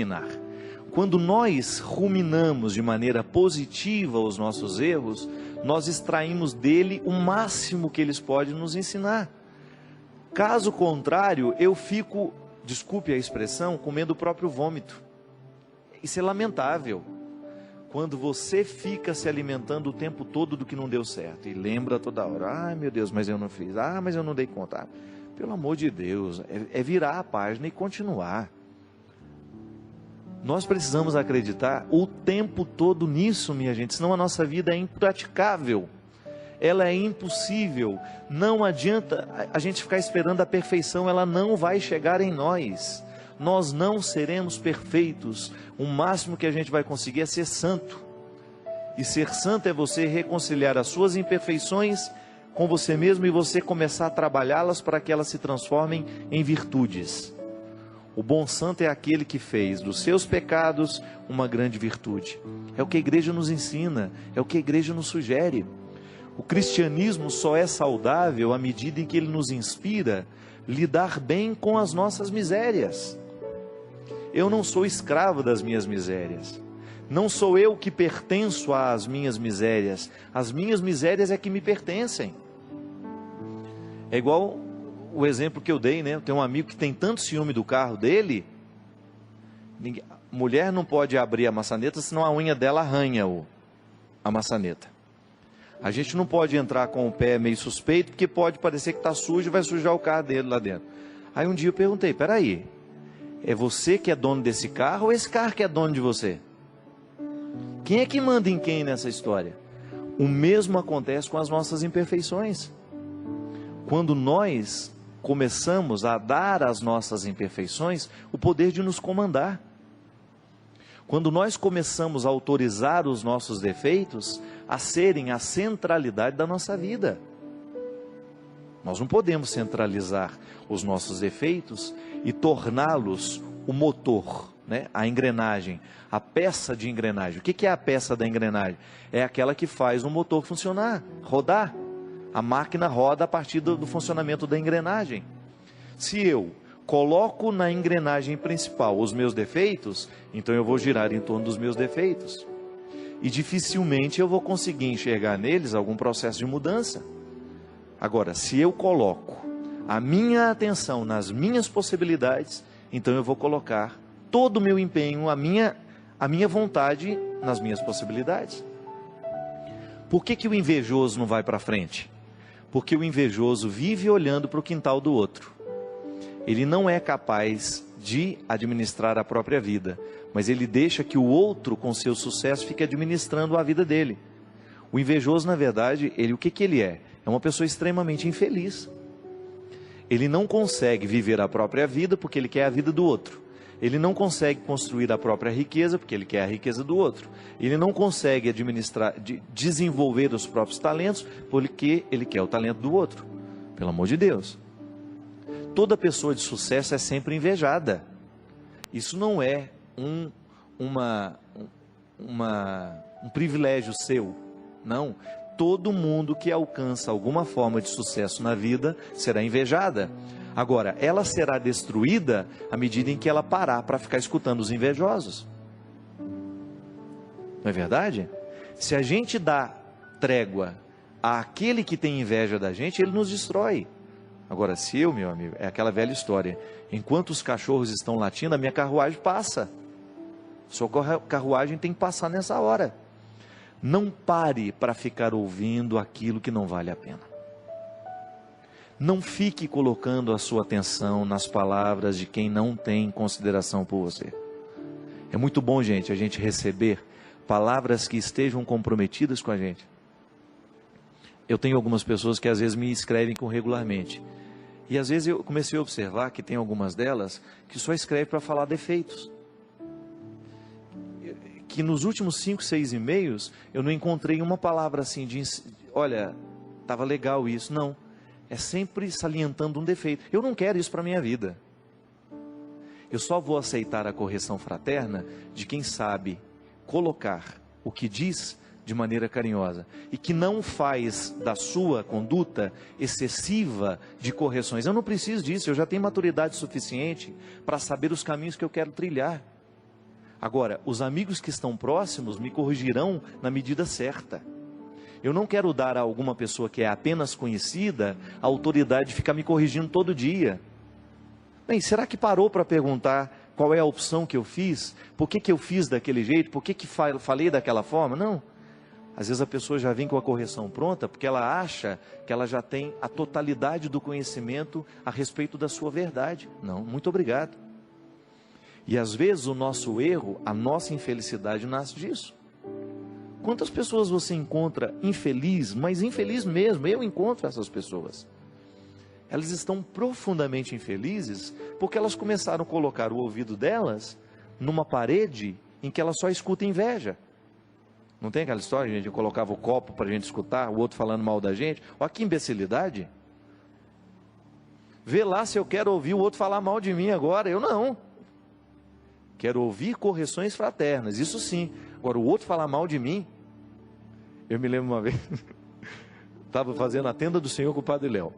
ruminar. Quando nós ruminamos de maneira positiva os nossos erros, nós extraímos dele o máximo que eles podem nos ensinar. Caso contrário, eu fico, desculpe a expressão, comendo o próprio vômito. Isso é lamentável. Quando você fica se alimentando o tempo todo do que não deu certo e lembra toda hora, ai meu Deus, mas eu não fiz, mas eu não dei conta. Pelo amor de Deus, é virar a página e continuar. Nós precisamos acreditar o tempo todo nisso, minha gente, senão a nossa vida é impraticável, ela é impossível. Não adianta a gente ficar esperando a perfeição, ela não vai chegar em nós. Nós não seremos perfeitos, o máximo que a gente vai conseguir é ser santo. E ser santo é você reconciliar as suas imperfeições com você mesmo e você começar a trabalhá-las para que elas se transformem em virtudes. O bom santo é aquele que fez dos seus pecados uma grande virtude. É o que a igreja nos ensina, é o que a igreja nos sugere. O cristianismo só é saudável à medida em que ele nos inspira a lidar bem com as nossas misérias. Eu não sou escravo das minhas misérias. Não sou eu que pertenço às minhas misérias. As minhas misérias é que me pertencem. É igual o exemplo que eu dei, né? Eu tenho um amigo que tem tanto ciúme do carro dele. Mulher não pode abrir a maçaneta, senão a unha dela arranha a maçaneta. A gente não pode entrar com o pé meio suspeito, porque pode parecer que está sujo e vai sujar o carro dele lá dentro. Aí um dia eu perguntei, peraí, é você que é dono desse carro ou esse carro que é dono de você? Quem é que manda em quem nessa história? O mesmo acontece com as nossas imperfeições. Quando nós começamos a dar às nossas imperfeições o poder de nos comandar. Quando nós começamos a autorizar os nossos defeitos a serem a centralidade da nossa vida. Nós não podemos centralizar os nossos defeitos e torná-los o motor, né? A engrenagem, a peça de engrenagem. O que é a peça da engrenagem? É aquela que faz o motor funcionar, rodar. A máquina roda a partir do funcionamento da engrenagem. Se eu coloco na engrenagem principal os meus defeitos, então eu vou girar em torno dos meus defeitos. E dificilmente eu vou conseguir enxergar neles algum processo de mudança. Agora, se eu coloco a minha atenção nas minhas possibilidades, então eu vou colocar todo o meu empenho, a minha vontade nas minhas possibilidades. Por que o invejoso não vai para frente? Porque o invejoso vive olhando para o quintal do outro. Ele não é capaz de administrar a própria vida, mas ele deixa que o outro, com seu sucesso, fique administrando a vida dele. O invejoso, na verdade, o que ele é? É uma pessoa extremamente infeliz. Ele não consegue viver a própria vida porque ele quer a vida do outro. Ele não consegue construir a própria riqueza porque ele quer a riqueza do outro. Ele não consegue administrar, desenvolver os próprios talentos porque ele quer o talento do outro. Pelo amor de Deus. Toda pessoa de sucesso é sempre invejada. Isso não é um privilégio seu. Não. Todo mundo que alcança alguma forma de sucesso na vida será invejada. Agora, ela será destruída à medida em que ela parar para ficar escutando os invejosos. Não é verdade? Se a gente dá trégua àquele que tem inveja da gente, ele nos destrói. Agora, se eu, meu amigo, é aquela velha história, enquanto os cachorros estão latindo, a minha carruagem passa. Sua carruagem tem que passar nessa hora. Não pare para ficar ouvindo aquilo que não vale a pena. Não fique colocando a sua atenção nas palavras de quem não tem consideração por você. É muito bom, gente, a gente receber palavras que estejam comprometidas com a gente. Eu tenho algumas pessoas que às vezes me escrevem regularmente. E às vezes eu comecei a observar que tem algumas delas que só escrevem para falar defeitos. Que nos últimos 5, 6 e-mails eu não encontrei uma palavra assim de, olha, estava legal isso. Não. É sempre salientando um defeito. Eu não quero isso para a minha vida. Eu só vou aceitar a correção fraterna de quem sabe colocar o que diz de maneira carinhosa. E que não faz da sua conduta excessiva de correções. Eu não preciso disso, eu já tenho maturidade suficiente para saber os caminhos que eu quero trilhar. Agora, os amigos que estão próximos me corrigirão na medida certa. Eu não quero dar a alguma pessoa que é apenas conhecida a autoridade de ficar me corrigindo todo dia. Bem, será que parou para perguntar qual é a opção que eu fiz? Por que eu fiz daquele jeito? Por que falei daquela forma? Não. Às vezes a pessoa já vem com a correção pronta porque ela acha que ela já tem a totalidade do conhecimento a respeito da sua verdade. Não, muito obrigado. E às vezes o nosso erro, a nossa infelicidade nasce disso. Quantas pessoas você encontra infeliz, mas infeliz mesmo? Eu encontro essas pessoas. Elas estão profundamente infelizes porque elas começaram a colocar o ouvido delas numa parede em que ela só escuta inveja. Não tem aquela história, gente? Eu colocava o copo para a gente escutar, o outro falando mal da gente. Olha que imbecilidade. Vê lá se eu quero ouvir o outro falar mal de mim agora. Eu não. Quero ouvir correções fraternas, isso sim. Agora, o outro falar mal de mim. Eu me lembro uma vez, estava fazendo a tenda do Senhor com o Padre Léo.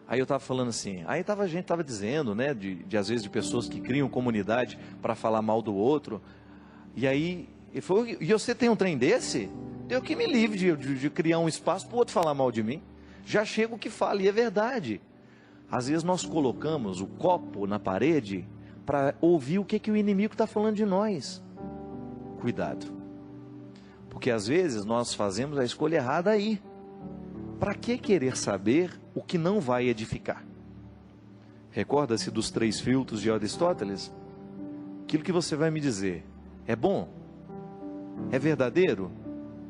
Aí eu estava falando assim, a gente estava dizendo, né, às vezes de pessoas que criam comunidade para falar mal do outro. E aí, ele falou, e você tem um trem desse? Eu que me livre de criar um espaço para o outro falar mal de mim. Já chego que fala, e é verdade. Às vezes nós colocamos o copo na parede para ouvir o que o inimigo está falando de nós. Cuidado. Porque às vezes nós fazemos a escolha errada aí. Para que querer saber o que não vai edificar? Recorda-se dos 3 filtros de Aristóteles? Aquilo que você vai me dizer é bom? É verdadeiro?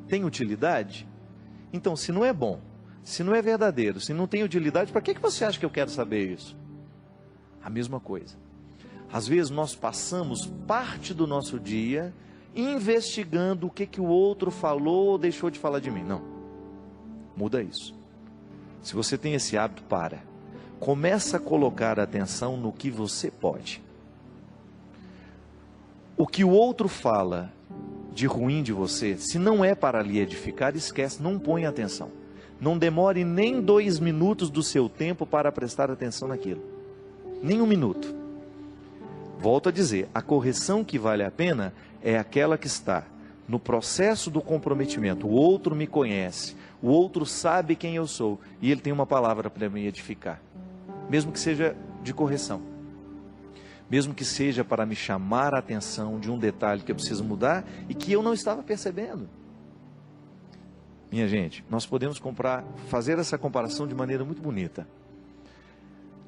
Tem utilidade? Então, se não é bom, se não é verdadeiro, se não tem utilidade, para que você acha que eu quero saber isso? A mesma coisa. Às vezes nós passamos parte do nosso dia investigando o que o outro falou ou deixou de falar de mim. Não, muda isso. Se você tem esse hábito, começa a colocar atenção no que você pode. O que o outro fala de ruim de você, se não é para lhe edificar, esquece, não põe atenção. Não demore nem 2 minutos do seu tempo para prestar atenção naquilo. Nem 1 minuto. Volto a dizer, a correção que vale a pena é aquela que está no processo do comprometimento. O outro me conhece, o outro sabe quem eu sou e ele tem uma palavra para me edificar. Mesmo que seja de correção. Mesmo que seja para me chamar a atenção de um detalhe que eu preciso mudar e que eu não estava percebendo. Minha gente, nós podemos fazer essa comparação de maneira muito bonita.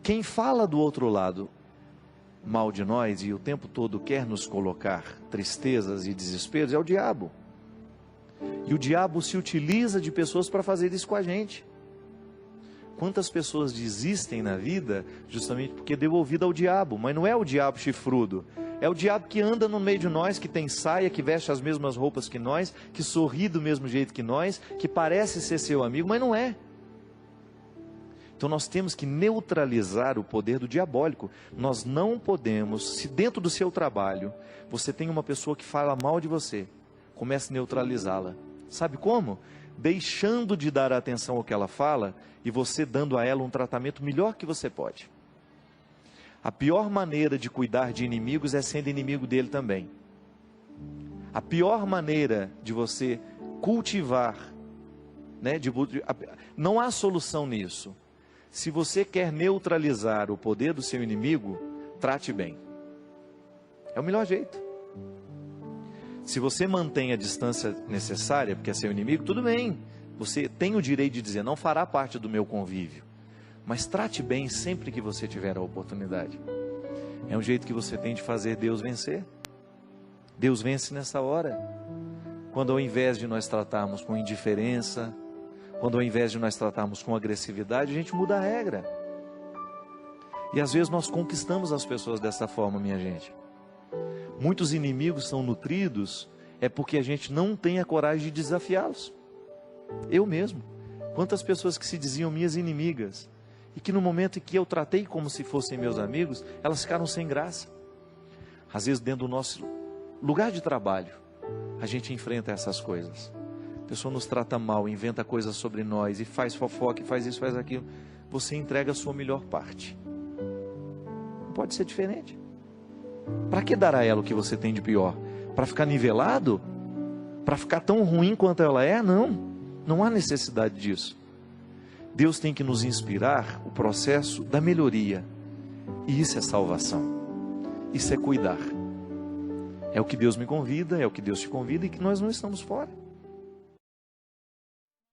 Quem fala do outro lado mal de nós e o tempo todo quer nos colocar tristezas e desesperos é o diabo. E o diabo se utiliza de pessoas para fazer isso com a gente. Quantas pessoas desistem na vida justamente porque deu ouvido ao diabo, mas não é o diabo chifrudo, é o diabo que anda no meio de nós, que tem saia, que veste as mesmas roupas que nós, que sorri do mesmo jeito que nós, que parece ser seu amigo, mas não é. Então nós temos que neutralizar o poder do diabólico. Nós não podemos, se dentro do seu trabalho você tem uma pessoa que fala mal de você, comece a neutralizá-la. Sabe como? Deixando de dar atenção ao que ela fala e você dando a ela um tratamento melhor que você pode. A pior maneira de cuidar de inimigos é sendo inimigo dele também. A pior maneira de você cultivar, né, não há solução nisso. Se você quer neutralizar o poder do seu inimigo, trate bem. É o melhor jeito. Se você mantém a distância necessária, porque é seu inimigo, tudo bem. Você tem o direito de dizer, não fará parte do meu convívio. Mas trate bem sempre que você tiver a oportunidade. É um jeito que você tem de fazer Deus vencer. Deus vence nessa hora. Quando ao invés de nós tratarmos com indiferença, quando ao invés de nós tratarmos com agressividade, a gente muda a regra. E às vezes nós conquistamos as pessoas dessa forma, minha gente. Muitos inimigos são nutridos, é porque a gente não tem a coragem de desafiá-los. Eu mesmo. Quantas pessoas que se diziam minhas inimigas, e que no momento em que eu tratei como se fossem meus amigos, elas ficaram sem graça. Às vezes dentro do nosso lugar de trabalho, a gente enfrenta essas coisas. A pessoa nos trata mal, inventa coisas sobre nós, e faz fofoca, e faz isso, faz aquilo. Você entrega a sua melhor parte. Não pode ser diferente. Para que dar a ela o que você tem de pior? Para ficar nivelado? Para ficar tão ruim quanto ela é? Não, não há necessidade disso. Deus tem que nos inspirar o processo da melhoria. E isso é salvação. Isso é cuidar. É o que Deus me convida, é o que Deus te convida, e que nós não estamos fora.